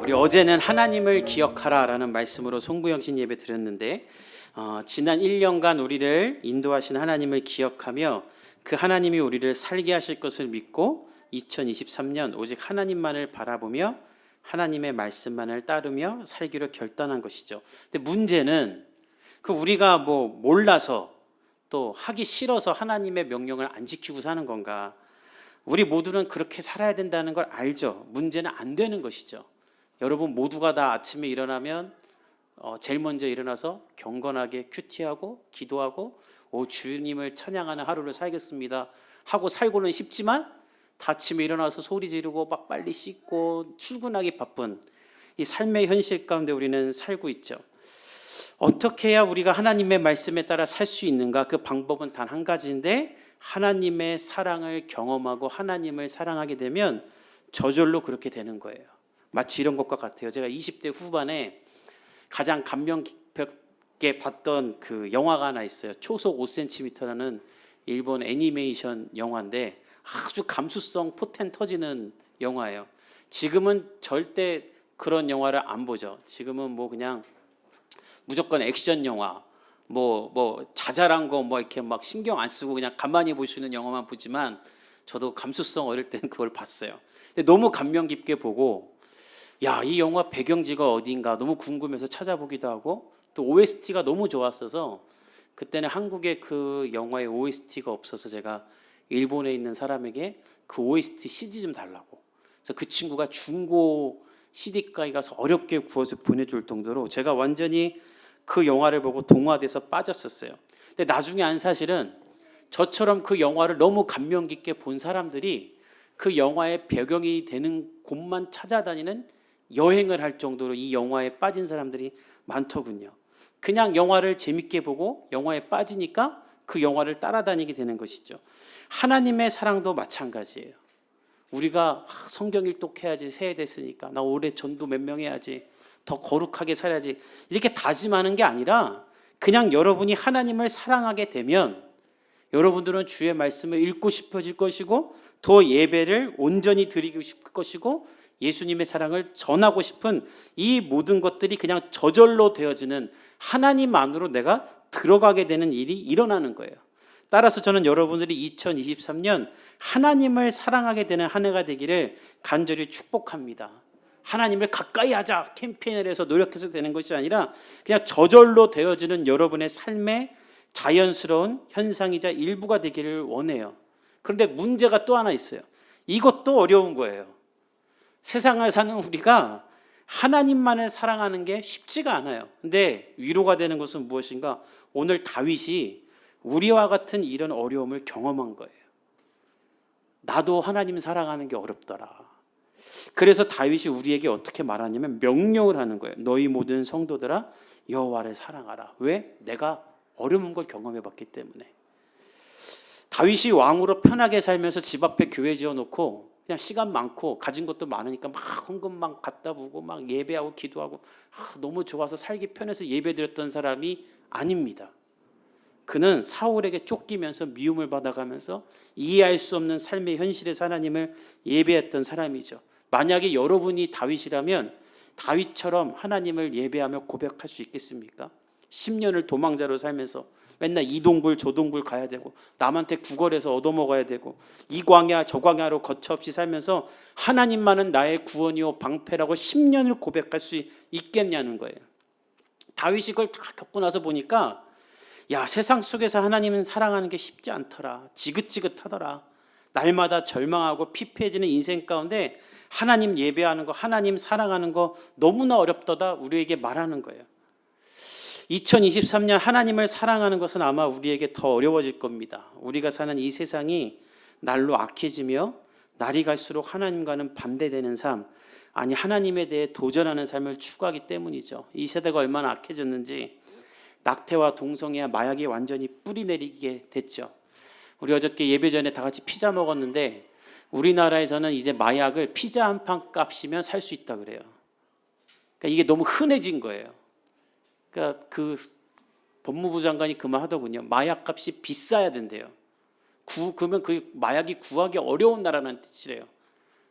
우리 어제는 하나님을 기억하라라는 말씀으로 송구영신 예배 드렸는데 지난 1년간 우리를 인도하신 하나님을 기억하며 그 하나님이 우리를 살게 하실 것을 믿고 2023년 오직 하나님만을 바라보며 하나님의 말씀만을 따르며 살기로 결단한 것이죠. 근데 문제는 그 우리가 몰라서 또 하기 싫어서 하나님의 명령을 안 지키고 사는 건가? 우리 모두는 그렇게 살아야 된다는 걸 알죠. 문제는 안 되는 것이죠. 여러분 모두가 다 아침에 일어나면 제일 먼저 일어나서 경건하게 큐티하고 기도하고 주님을 찬양하는 하루를 살겠습니다 하고 살고는 싶지만 아침에 일어나서 소리 지르고 막 빨리 씻고 출근하기 바쁜 이 삶의 현실 가운데 우리는 살고 있죠. 어떻게 해야 우리가 하나님의 말씀에 따라 살 수 있는가? 그 방법은 단 한 가지인데 하나님의 사랑을 경험하고 하나님을 사랑하게 되면 저절로 그렇게 되는 거예요. 마치 이런 것과 같아요. 제가 20대 후반에 가장 감명 깊게 봤던 그 영화가 하나 있어요. 초속 5cm라는 일본 애니메이션 영화인데 아주 감수성 포텐 터지는 영화예요. 지금은 절대 그런 영화를 안 보죠. 지금은 그냥 무조건 액션 영화, 자잘한 거 이렇게 막 신경 안 쓰고 그냥 가만히 볼 수 있는 영화만 보지만 저도 감수성 어릴 때는 그걸 봤어요. 근데 너무 감명 깊게 보고 이 영화 배경지가 어딘가 너무 궁금해서 찾아보기도 하고 또 OST가 너무 좋았어서 그때는 한국에 그 영화의 OST가 없어서 제가 일본에 있는 사람에게 그 OST CD 좀 달라고. 그래서 그 친구가 중고 CD가에 가서 어렵게 구워서 보내줄 정도로 제가 완전히 그 영화를 보고 동화돼서 빠졌었어요. 근데 나중에 안 사실은 저처럼 그 영화를 너무 감명 깊게 본 사람들이 그 영화의 배경이 되는 곳만 찾아다니는 여행을 할 정도로 이 영화에 빠진 사람들이 많더군요. 그냥 영화를 재밌게 보고 영화에 빠지니까 그 영화를 따라다니게 되는 것이죠. 하나님의 사랑도 마찬가지예요. 우리가 성경 일독해야지, 새해 됐으니까 나 올해 전도 몇 명 해야지, 더 거룩하게 살아야지 이렇게 다짐하는 게 아니라 그냥 여러분이 하나님을 사랑하게 되면 여러분들은 주의 말씀을 읽고 싶어질 것이고 더 예배를 온전히 드리고 싶을 것이고 예수님의 사랑을 전하고 싶은 이 모든 것들이 그냥 저절로 되어지는 하나님 안으로 내가 들어가게 되는 일이 일어나는 거예요. 따라서 저는 여러분들이 2023년 하나님을 사랑하게 되는 한 해가 되기를 간절히 축복합니다. 하나님을 가까이 하자 캠페인을 해서 노력해서 되는 것이 아니라 그냥 저절로 되어지는 여러분의 삶의 자연스러운 현상이자 일부가 되기를 원해요. 그런데 문제가 또 하나 있어요. 이것도 어려운 거예요. 세상을 사는 우리가 하나님만을 사랑하는 게 쉽지가 않아요. 근데 위로가 되는 것은 무엇인가? 오늘 다윗이 우리와 같은 이런 어려움을 경험한 거예요. 나도 하나님 사랑하는 게 어렵더라. 그래서 다윗이 우리에게 어떻게 말하냐면 명령을 하는 거예요. 너희 모든 성도들아 여호와를 사랑하라. 왜? 내가 어려운 걸 경험해 봤기 때문에. 다윗이 왕으로 편하게 살면서 집 앞에 교회 지어놓고 그냥 시간 많고 가진 것도 많으니까 막 헌금만 갖다 부고 막 예배하고 기도하고 너무 좋아서 살기 편해서 예배드렸던 사람이 아닙니다. 그는 사울에게 쫓기면서 미움을 받아가면서 이해할 수 없는 삶의 현실에서 하나님을 예배했던 사람이죠. 만약에 여러분이 다윗이라면 다윗처럼 하나님을 예배하며 고백할 수 있겠습니까? 10년을 도망자로 살면서 맨날 이 동굴 저 동굴 가야 되고 남한테 구걸해서 얻어먹어야 되고 이 광야 저 광야로 거처없이 살면서 하나님만은 나의 구원이요 방패라고 10년을 고백할 수 있겠냐는 거예요. 다윗이 그걸 다 겪고 나서 보니까 세상 속에서 하나님은 사랑하는 게 쉽지 않더라. 지긋지긋하더라. 날마다 절망하고 피폐해지는 인생 가운데 하나님 예배하는 거, 하나님 사랑하는 거 너무나 어렵더다 우리에게 말하는 거예요. 2023년 하나님을 사랑하는 것은 아마 우리에게 더 어려워질 겁니다. 우리가 사는 이 세상이 날로 악해지며 날이 갈수록 하나님과는 반대되는 삶, 아니 하나님에 대해 도전하는 삶을 추구하기 때문이죠. 이 세대가 얼마나 악해졌는지 낙태와 동성애와 마약이 완전히 뿌리내리게 됐죠. 우리 어저께 예배 전에 다 같이 피자 먹었는데 우리나라에서는 이제 마약을 피자 한 판 값이면 살 수 있다 그래요. 그러니까 이게 너무 흔해진 거예요. 그러니까 그 법무부 장관이 그 말 하더군요. 마약 값이 비싸야 된대요. 그러면 그 마약이 구하기 어려운 나라는 뜻이래요.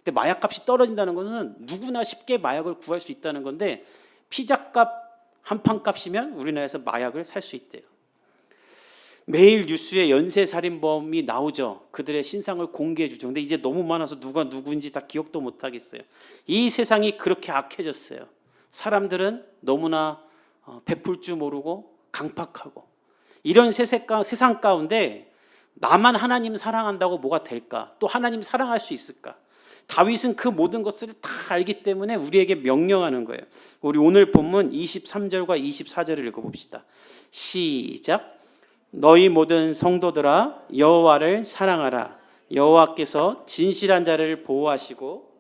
근데 마약값이 떨어진다는 것은 누구나 쉽게 마약을 구할 수 있다는 건데 피자값 한 판 값이면 우리나라에서 마약을 살 수 있대요. 매일 뉴스에 연쇄살인범이 나오죠. 그들의 신상을 공개해 주죠. 근데 이제 너무 많아서 누가 누구인지 다 기억도 못 하겠어요. 이 세상이 그렇게 악해졌어요. 사람들은 너무나 베풀 줄 모르고 강팍하고, 이런 세상 가운데 나만 하나님 사랑한다고 뭐가 될까? 또 하나님 사랑할 수 있을까? 다윗은 그 모든 것을 다 알기 때문에 우리에게 명령하는 거예요. 우리 오늘 본문 23절과 24절을 읽어봅시다. 시작. 너희 모든 성도들아 여호와를 사랑하라. 여호와께서 진실한 자를 보호하시고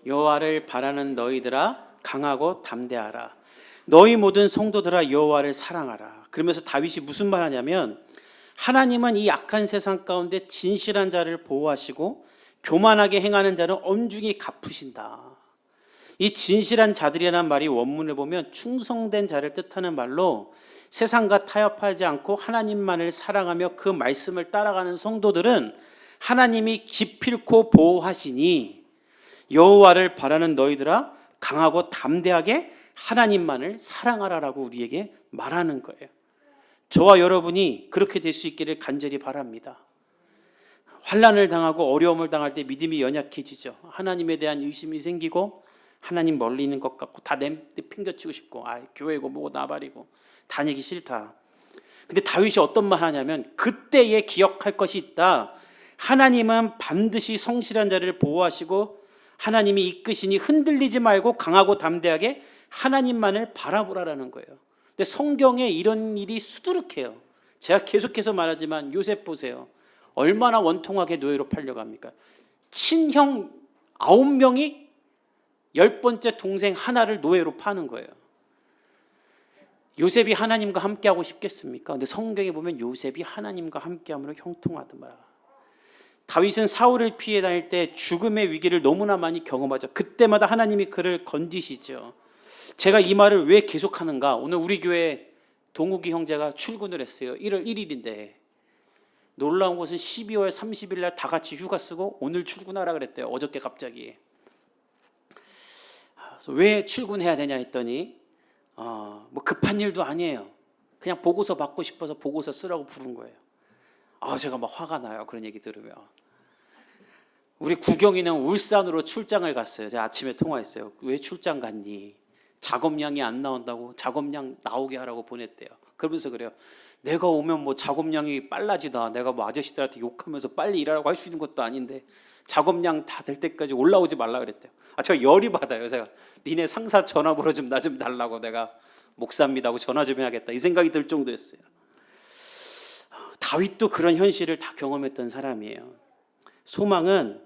여호와를 바라는 너희들아 강하고 담대하라. 너희 모든 성도들아 여호와를 사랑하라. 그러면서 다윗이 무슨 말 하냐면, 하나님은 이 악한 세상 가운데 진실한 자를 보호하시고 교만하게 행하는 자는 엄중히 갚으신다. 이 진실한 자들이라는 말이 원문을 보면 충성된 자를 뜻하는 말로, 세상과 타협하지 않고 하나님만을 사랑하며 그 말씀을 따라가는 성도들은 하나님이 기필코 보호하시니 여호와를 바라는 너희들아 강하고 담대하게 하나님만을 사랑하라라고 우리에게 말하는 거예요. 저와 여러분이 그렇게 될 수 있기를 간절히 바랍니다. 환난을 당하고 어려움을 당할 때 믿음이 연약해지죠. 하나님에 대한 의심이 생기고 하나님 멀리 있는 것 같고 다 내팽겨치고 싶고 교회고 뭐고 나발이고 다니기 싫다. 근데 다윗이 어떤 말 하냐면, 그때에 기억할 것이 있다. 하나님은 반드시 성실한 자를 보호하시고 하나님이 이끄시니 흔들리지 말고 강하고 담대하게 하나님만을 바라보라라는 거예요. 근데 성경에 이런 일이 수두룩해요. 제가 계속해서 말하지만 요셉 보세요. 얼마나 원통하게 노예로 팔려갑니까? 친형 9명이 10번째 동생 하나를 노예로 파는 거예요. 요셉이 하나님과 함께하고 싶겠습니까? 근데 성경에 보면 요셉이 하나님과 함께함으로 형통하더라. 다윗은 사울을 피해 다닐 때 죽음의 위기를 너무나 많이 경험하죠. 그때마다 하나님이 그를 건지시죠. 제가 이 말을 왜 계속하는가? 오늘 우리 교회 동욱이 형제가 출근을 했어요. 1월 1일인데 놀라운 것은 12월 30일 날 다 같이 휴가 쓰고 오늘 출근하라 그랬대요. 어저께 갑자기. 그래서 왜 출근해야 되냐 했더니 뭐 급한 일도 아니에요. 그냥 보고서 받고 싶어서 보고서 쓰라고 부른 거예요. 제가 막 화가 나요. 그런 얘기 들으면. 우리 구경이는 울산으로 출장을 갔어요. 제가 아침에 통화했어요. 왜 출장 갔니? 작업량이 안 나온다고 작업량 나오게 하라고 보냈대요. 그러면서 그래요. 내가 오면 뭐 작업량이 빨라지다. 내가 뭐 아저씨들한테 욕하면서 빨리 일하라고 할 수 있는 것도 아닌데 작업량 다 될 때까지 올라오지 말라 그랬대요. 제가 열이 받아요. 제가 니네 상사 전화번호 좀 나 좀 달라고, 내가 목사입니다 하고 전화 좀 해야겠다 이 생각이 들 정도였어요. 다윗도 그런 현실을 다 경험했던 사람이에요. 소망은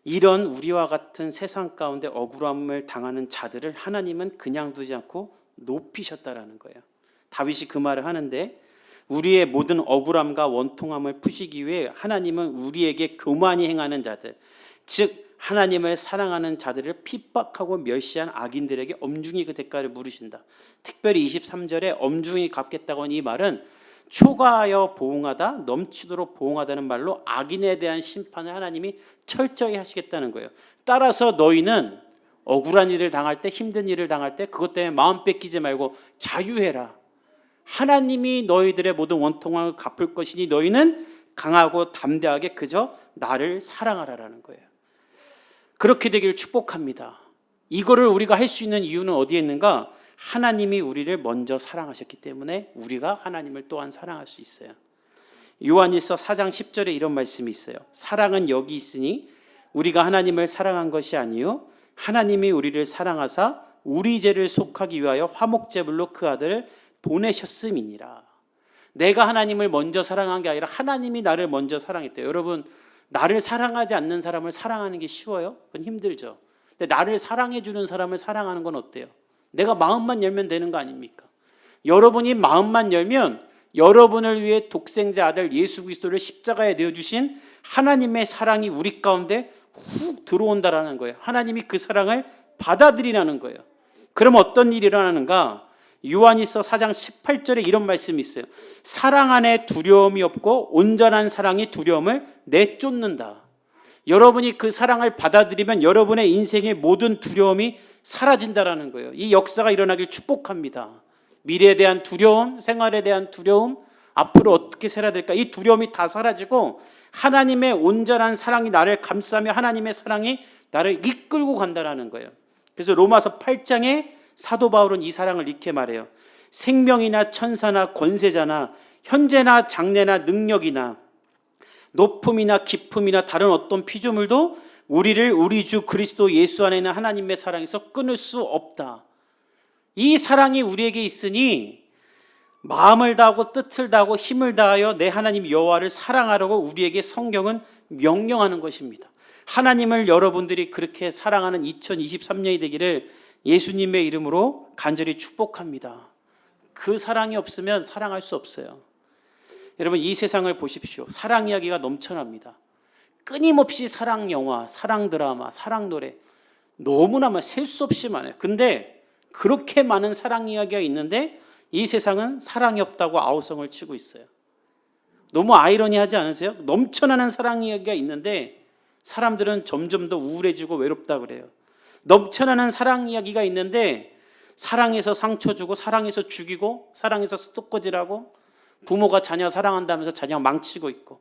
이런 우리와 같은 세상 가운데 억울함을 당하는 자들을 하나님은 그냥 두지 않고 높이셨다라는 거예요. 다윗이 그 말을 하는데, 우리의 모든 억울함과 원통함을 푸시기 위해 하나님은 우리에게 교만히 행하는 자들, 즉 하나님을 사랑하는 자들을 핍박하고 멸시한 악인들에게 엄중히 그 대가를 물으신다. 특별히 23절에 엄중히 갚겠다고 하는 이 말은 초과하여 보응하다, 넘치도록 보응하다는 말로 악인에 대한 심판을 하나님이 철저히 하시겠다는 거예요. 따라서 너희는 억울한 일을 당할 때, 힘든 일을 당할 때 그것 때문에 마음 뺏기지 말고 자유해라. 하나님이 너희들의 모든 원통함을 갚을 것이니 너희는 강하고 담대하게 그저 나를 사랑하라라는 거예요. 그렇게 되기를 축복합니다. 이거를 우리가 할 수 있는 이유는 어디에 있는가? 하나님이 우리를 먼저 사랑하셨기 때문에 우리가 하나님을 또한 사랑할 수 있어요. 요한일서 4장 10절에 이런 말씀이 있어요. 사랑은 여기 있으니 우리가 하나님을 사랑한 것이 아니요 하나님이 우리를 사랑하사 우리 죄를 속하기 위하여 화목제물로 그 아들을 보내셨음이니라. 내가 하나님을 먼저 사랑한 게 아니라 하나님이 나를 먼저 사랑했대요. 여러분, 나를 사랑하지 않는 사람을 사랑하는 게 쉬워요? 그건 힘들죠. 근데 나를 사랑해 주는 사람을 사랑하는 건 어때요? 내가 마음만 열면 되는 거 아닙니까? 여러분이 마음만 열면 여러분을 위해 독생자 아들 예수 그리스도를 십자가에 내어주신 하나님의 사랑이 우리 가운데 훅 들어온다라는 거예요. 하나님이 그 사랑을 받아들이라는 거예요. 그럼 어떤 일이 일어나는가? 요한일서 4장 18절에 이런 말씀이 있어요. 사랑 안에 두려움이 없고 온전한 사랑이 두려움을 내쫓는다. 여러분이 그 사랑을 받아들이면 여러분의 인생의 모든 두려움이 사라진다라는 거예요. 이 역사가 일어나길 축복합니다. 미래에 대한 두려움, 생활에 대한 두려움, 앞으로 어떻게 살아야 될까, 이 두려움이 다 사라지고 하나님의 온전한 사랑이 나를 감싸며 하나님의 사랑이 나를 이끌고 간다라는 거예요. 그래서 로마서 8장에 사도 바울은 이 사랑을 이렇게 말해요. 생명이나 천사나 권세자나 현재나 장래나 능력이나 높음이나 깊음이나 다른 어떤 피조물도 우리를 우리 주 그리스도 예수 안에 있는 하나님의 사랑에서 끊을 수 없다. 이 사랑이 우리에게 있으니 마음을 다하고 뜻을 다하고 힘을 다하여 내 하나님 여호와를 사랑하라고 우리에게 성경은 명령하는 것입니다. 하나님을 여러분들이 그렇게 사랑하는 2023년이 되기를 예수님의 이름으로 간절히 축복합니다. 그 사랑이 없으면 사랑할 수 없어요. 여러분, 이 세상을 보십시오. 사랑 이야기가 넘쳐납니다. 끊임없이 사랑 영화, 사랑 드라마, 사랑 노래 너무나 셀 수 없이 많아요. 근데 그렇게 많은 사랑 이야기가 있는데 이 세상은 사랑이 없다고 아우성을 치고 있어요. 너무 아이러니하지 않으세요? 넘쳐나는 사랑 이야기가 있는데 사람들은 점점 더 우울해지고 외롭다 그래요. 넘쳐나는 사랑 이야기가 있는데 사랑해서 상처 주고 사랑해서 죽이고 사랑해서 스토커질하고 부모가 자녀 사랑한다면서 자녀 망치고 있고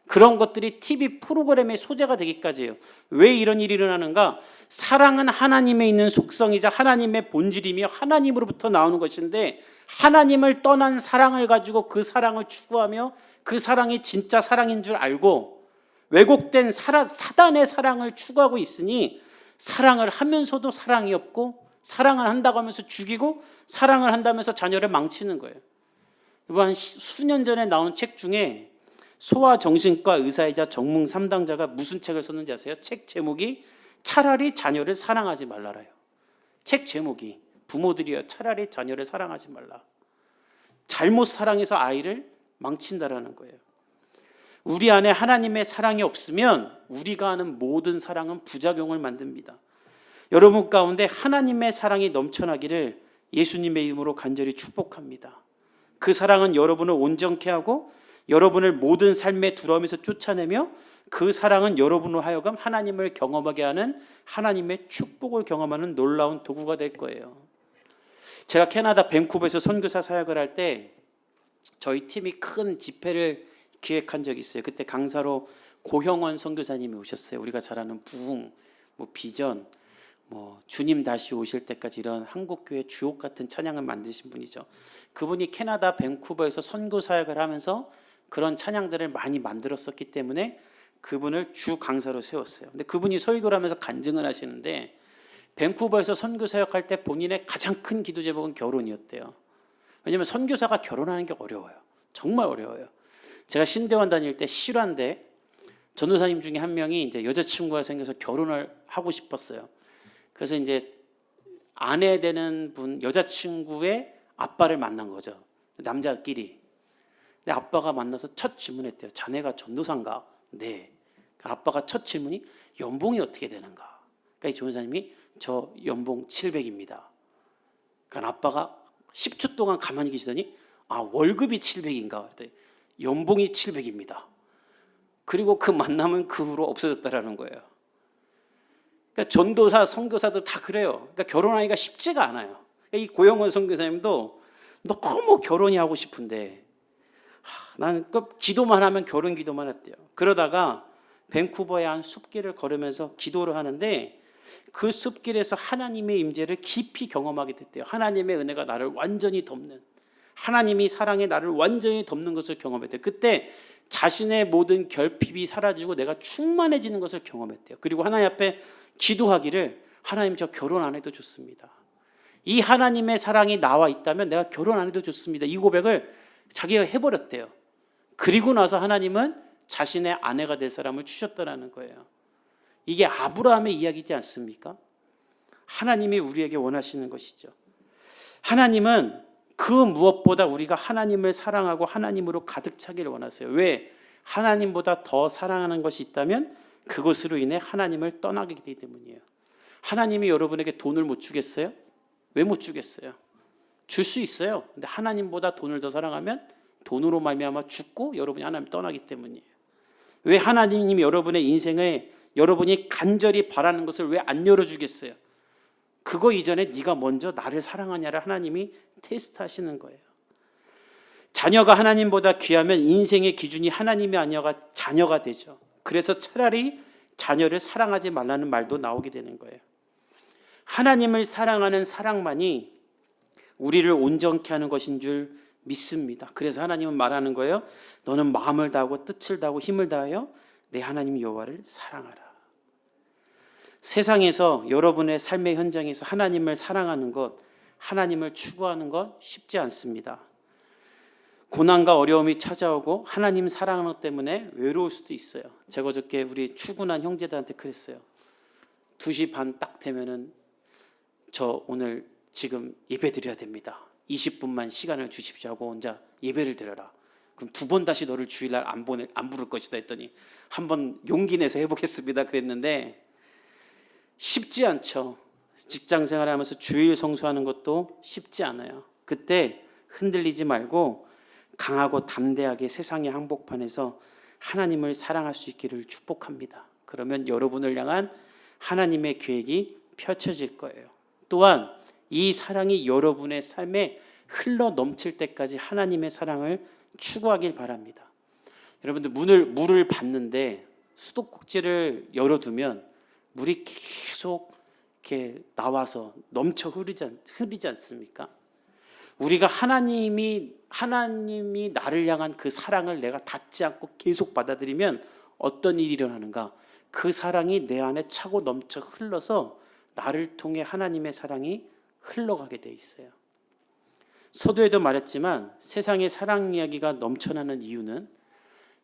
그런 것들이 TV 프로그램의 소재가 되기까지 해요. 왜 이런 일이 일어나는가? 사랑은 하나님에 있는 속성이자 하나님의 본질이며 하나님으로부터 나오는 것인데 하나님을 떠난 사랑을 가지고 그 사랑을 추구하며 그 사랑이 진짜 사랑인 줄 알고 왜곡된 사단의 사랑을 추구하고 있으니 사랑을 하면서도 사랑이 없고 사랑을 한다고 하면서 죽이고 사랑을 한다면서 자녀를 망치는 거예요. 한 수년 전에 나온 책 중에 소아정신과 의사이자 정문 3당자가 무슨 책을 썼는지 아세요? 책 제목이 차라리 자녀를 사랑하지 말라라요. 책 제목이 부모들이요, 차라리 자녀를 사랑하지 말라. 잘못 사랑해서 아이를 망친다라는 거예요. 우리 안에 하나님의 사랑이 없으면 우리가 하는 모든 사랑은 부작용을 만듭니다. 여러분 가운데 하나님의 사랑이 넘쳐나기를 예수님의 이름으로 간절히 축복합니다. 그 사랑은 여러분을 온전케 하고 여러분을 모든 삶의 두려움에서 쫓아내며 그 사랑은 여러분으로 하여금 하나님을 경험하게 하는 하나님의 축복을 경험하는 놀라운 도구가 될 거예요. 제가 캐나다 밴쿠버에서 선교사 사역을 할 때 저희 팀이 큰 집회를 기획한 적이 있어요. 그때 강사로 고형원 선교사님이 오셨어요. 우리가 잘 아는 부흥, 비전, 주님 다시 오실 때까지 이런 한국교회 주옥 같은 찬양을 만드신 분이죠. 그분이 캐나다 밴쿠버에서 선교 사역을 하면서 그런 찬양들을 많이 만들었었기 때문에 그분을 주 강사로 세웠어요. 근데 그분이 설교를 하면서 간증을 하시는데 밴쿠버에서 선교 사역할 때 본인의 가장 큰 기도 제목은 결혼이었대요. 왜냐하면 선교사가 결혼하는 게 어려워요. 정말 어려워요. 제가 신대원 다닐 때 실화인데 전도사님 중에 한 명이 이제 여자친구가 생겨서 결혼을 하고 싶었어요. 그래서 이제 아내 되는 분 여자친구의 아빠를 만난 거죠. 남자끼리. 근데 아빠가 만나서 첫 질문했대요. 자네가 전도사인가? 네. 아빠가 첫 질문이 연봉이 어떻게 되는가? 그러니까 이 전도사님이 저 연봉 700입니다. 그러니까 아빠가 10초 동안 가만히 계시더니 월급이 700인가? 그랬더니 연봉이 700입니다. 그리고 그 만남은 그 후로 없어졌다라는 거예요. 그러니까 전도사, 선교사도 다 그래요. 그러니까 결혼하기가 쉽지가 않아요. 그러니까 이 고영원 선교사님도 너무 결혼이 하고 싶은데 나는 기도만 하면 결혼 기도만 했대요. 그러다가 밴쿠버의 한 숲길을 걸으면서 기도를 하는데 그 숲길에서 하나님의 임재를 깊이 경험하게 됐대요. 하나님의 은혜가 나를 완전히 덮는, 하나님이 사랑에 나를 완전히 덮는 것을 경험했대요. 그때 자신의 모든 결핍이 사라지고 내가 충만해지는 것을 경험했대요. 그리고 하나님 앞에 기도하기를 하나님 저 결혼 안 해도 좋습니다. 이 하나님의 사랑이 나와 있다면 내가 결혼 안 해도 좋습니다. 이 고백을 자기가 해버렸대요. 그리고 나서 하나님은 자신의 아내가 될 사람을 주셨다라는 거예요. 이게 아브라함의 이야기지 않습니까? 하나님이 우리에게 원하시는 것이죠. 하나님은 그 무엇보다 우리가 하나님을 사랑하고 하나님으로 가득 차기를 원하세요. 왜? 하나님보다 더 사랑하는 것이 있다면 그것으로 인해 하나님을 떠나게 되기 때문이에요. 하나님이 여러분에게 돈을 못 주겠어요? 왜 못 주겠어요? 줄 수 있어요. 근데 하나님보다 돈을 더 사랑하면 돈으로 말미암아 죽고 여러분이 하나님 떠나기 때문이에요. 왜 하나님이 여러분의 인생에 여러분이 간절히 바라는 것을 왜 안 열어주겠어요? 그거 이전에 네가 먼저 나를 사랑하냐를 하나님이 테스트하시는 거예요. 자녀가 하나님보다 귀하면 인생의 기준이 하나님이 아니어가 자녀가 되죠. 그래서 차라리 자녀를 사랑하지 말라는 말도 나오게 되는 거예요. 하나님을 사랑하는 사랑만이 우리를 온전케 하는 것인 줄 믿습니다. 그래서 하나님은 말하는 거예요. 너는 마음을 다하고 뜻을 다하고 힘을 다하여 내 하나님 여호와를 사랑하라. 세상에서 여러분의 삶의 현장에서 하나님을 사랑하는 것, 하나님을 추구하는 것 쉽지 않습니다. 고난과 어려움이 찾아오고 하나님 사랑하는 것 때문에 외로울 수도 있어요. 제가 어저께 우리 출근한 형제들한테 그랬어요. 2시 반 딱 되면은 저 오늘 지금 예배 드려야 됩니다. 20분만 시간을 주십시오 하고 혼자 예배를 드려라. 그럼 2번 다시 너를 주일날 안 부를 것이다 했더니 한번 용기 내서 해보겠습니다 그랬는데 쉽지 않죠. 직장 생활하면서 주일 성수하는 것도 쉽지 않아요. 그때 흔들리지 말고 강하고 담대하게 세상의 한복판에서 하나님을 사랑할 수 있기를 축복합니다. 그러면 여러분을 향한 하나님의 계획이 펼쳐질 거예요. 또한 이 사랑이 여러분의 삶에 흘러 넘칠 때까지 하나님의 사랑을 추구하길 바랍니다. 여러분들 물을 받는데 수도꼭지를 열어두면 물이 계속 이렇게 나와서 넘쳐 흐르지 않습니까? 우리가 하나님이 나를 향한 그 사랑을 내가 닫지 않고 계속 받아들이면 어떤 일이 일어나는가? 그 사랑이 내 안에 차고 넘쳐 흘러서 나를 통해 하나님의 사랑이 흘러가게 돼 있어요. 서두에도 말했지만 세상의 사랑 이야기가 넘쳐나는 이유는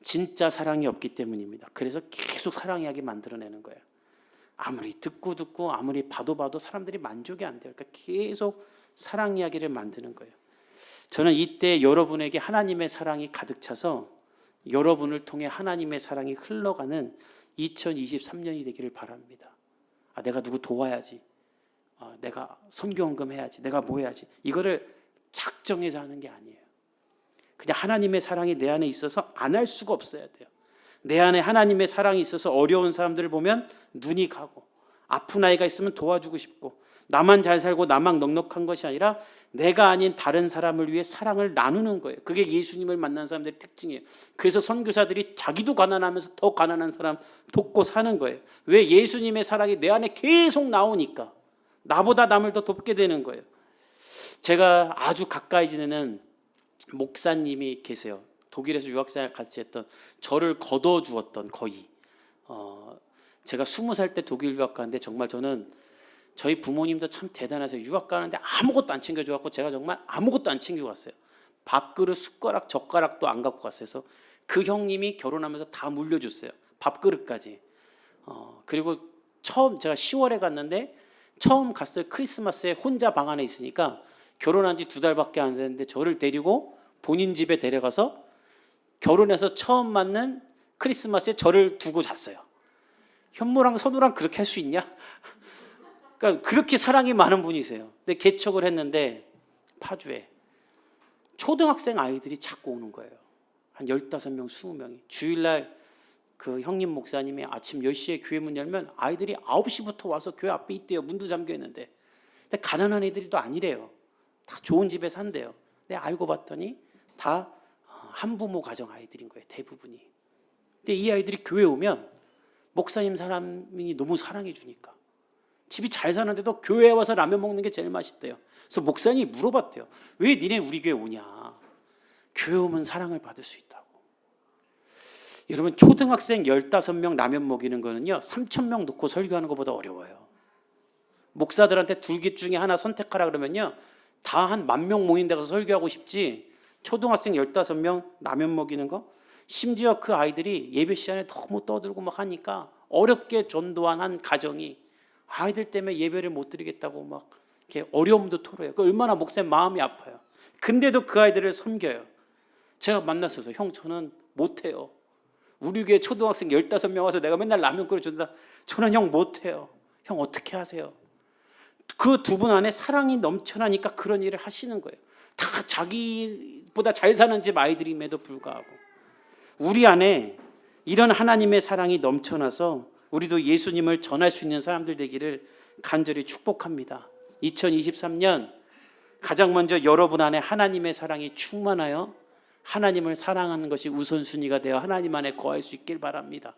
진짜 사랑이 없기 때문입니다. 그래서 계속 사랑 이야기 만들어내는 거예요. 아무리 듣고 아무리 봐도 사람들이 만족이 안 돼요. 그러니까 계속 사랑 이야기를 만드는 거예요. 저는 이때 여러분에게 하나님의 사랑이 가득 차서 여러분을 통해 하나님의 사랑이 흘러가는 2023년이 되기를 바랍니다. 내가 누구 도와야지. 내가 선교헌금 해야지. 내가 뭐 해야지. 이거를 작정해서 하는 게 아니에요. 그냥 하나님의 사랑이 내 안에 있어서 안 할 수가 없어야 돼요. 내 안에 하나님의 사랑이 있어서 어려운 사람들을 보면 눈이 가고 아픈 아이가 있으면 도와주고 싶고 나만 잘 살고 나만 넉넉한 것이 아니라 내가 아닌 다른 사람을 위해 사랑을 나누는 거예요. 그게 예수님을 만난 사람들의 특징이에요. 그래서 선교사들이 자기도 가난하면서 더 가난한 사람 돕고 사는 거예요. 왜? 예수님의 사랑이 내 안에 계속 나오니까 나보다 남을 더 돕게 되는 거예요. 제가 아주 가까이 지내는 목사님이 계세요. 독일에서 유학생활 같이 했던, 저를 걷어주었던, 거의 제가 20살 때 독일 유학 가는데 정말 저는 저희 부모님도 참 대단하세요. 유학 가는데 아무것도 안 챙겨줘갖고 제가 정말 아무것도 안 챙기고 갔어요. 밥그릇, 숟가락, 젓가락도 안 갖고 갔어요. 그래서 그 형님이 결혼하면서 다 물려줬어요. 밥그릇까지. 그리고 처음 제가 10월에 갔는데 처음 갔어요. 크리스마스에 혼자 방 안에 있으니까 결혼한 지 2달밖에 안 됐는데 저를 데리고 본인 집에 데려가서 결혼해서 처음 맞는 크리스마스에 저를 두고 잤어요. 현모랑 선우랑 그렇게 할 수 있냐? 그러니까 그렇게 사랑이 많은 분이세요. 근데 개척을 했는데 파주에 초등학생 아이들이 자꾸 오는 거예요. 한 15명, 20명이. 주일날 그 형님 목사님이 아침 10시에 교회 문 열면 아이들이 9시부터 와서 교회 앞에 있대요. 문도 잠겨 있는데. 근데 가난한 애들이 또 아니래요. 다 좋은 집에 산대요. 근데 알고 봤더니 다 한부모 가정 아이들인 거예요. 대부분이. 근데 이 아이들이 교회 오면 목사님 사람이 너무 사랑해 주니까 집이 잘 사는데도 교회에 와서 라면 먹는 게 제일 맛있대요. 그래서 목사님이 물어봤대요. 왜 니네 우리 교회 오냐? 교회 오면 사랑을 받을 수 있다고. 여러분, 초등학생 15명 라면 먹이는 거는요 3,000명 놓고 설교하는 것보다 어려워요. 목사들한테 2개 중에 하나 선택하라 그러면요 다 한 10,000명 모인 데 가서 설교하고 싶지, 초등학생 15명 라면 먹이는 거, 심지어 그 아이들이 예배 시간에 너무 떠들고 막 하니까 어렵게 전도한 한 가정이 아이들 때문에 예배를 못 드리겠다고 막 이렇게 어려움도 토로해요. 그 얼마나 목사님 마음이 아파요. 근데도 그 아이들을 섬겨요. 제가 만났어서 형 저는 못해요. 우리 교회 초등학생 15명 와서 내가 맨날 라면 끓여준다. 저는 형 못해요. 형 어떻게 하세요? 그 두 분 안에 사랑이 넘쳐나니까 그런 일을 하시는 거예요. 다 자기보다 잘 사는 집 아이들임에도 불구하고 우리 안에 이런 하나님의 사랑이 넘쳐나서 우리도 예수님을 전할 수 있는 사람들 되기를 간절히 축복합니다. 2023년 가장 먼저 여러분 안에 하나님의 사랑이 충만하여 하나님을 사랑하는 것이 우선순위가 되어 하나님 안에 거할 수 있길 바랍니다.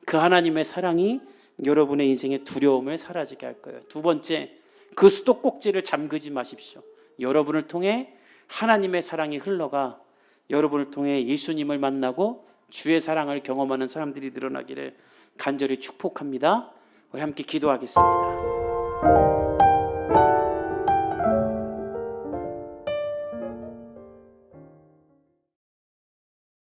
그 하나님의 사랑이 여러분의 인생의 두려움을 사라지게 할 거예요. 두 번째, 그 수도꼭지를 잠그지 마십시오. 여러분을 통해 하나님의 사랑이 흘러가 여러분을 통해 예수님을 만나고 주의 사랑을 경험하는 사람들이 늘어나기를 간절히 축복합니다. 우리 함께 기도하겠습니다.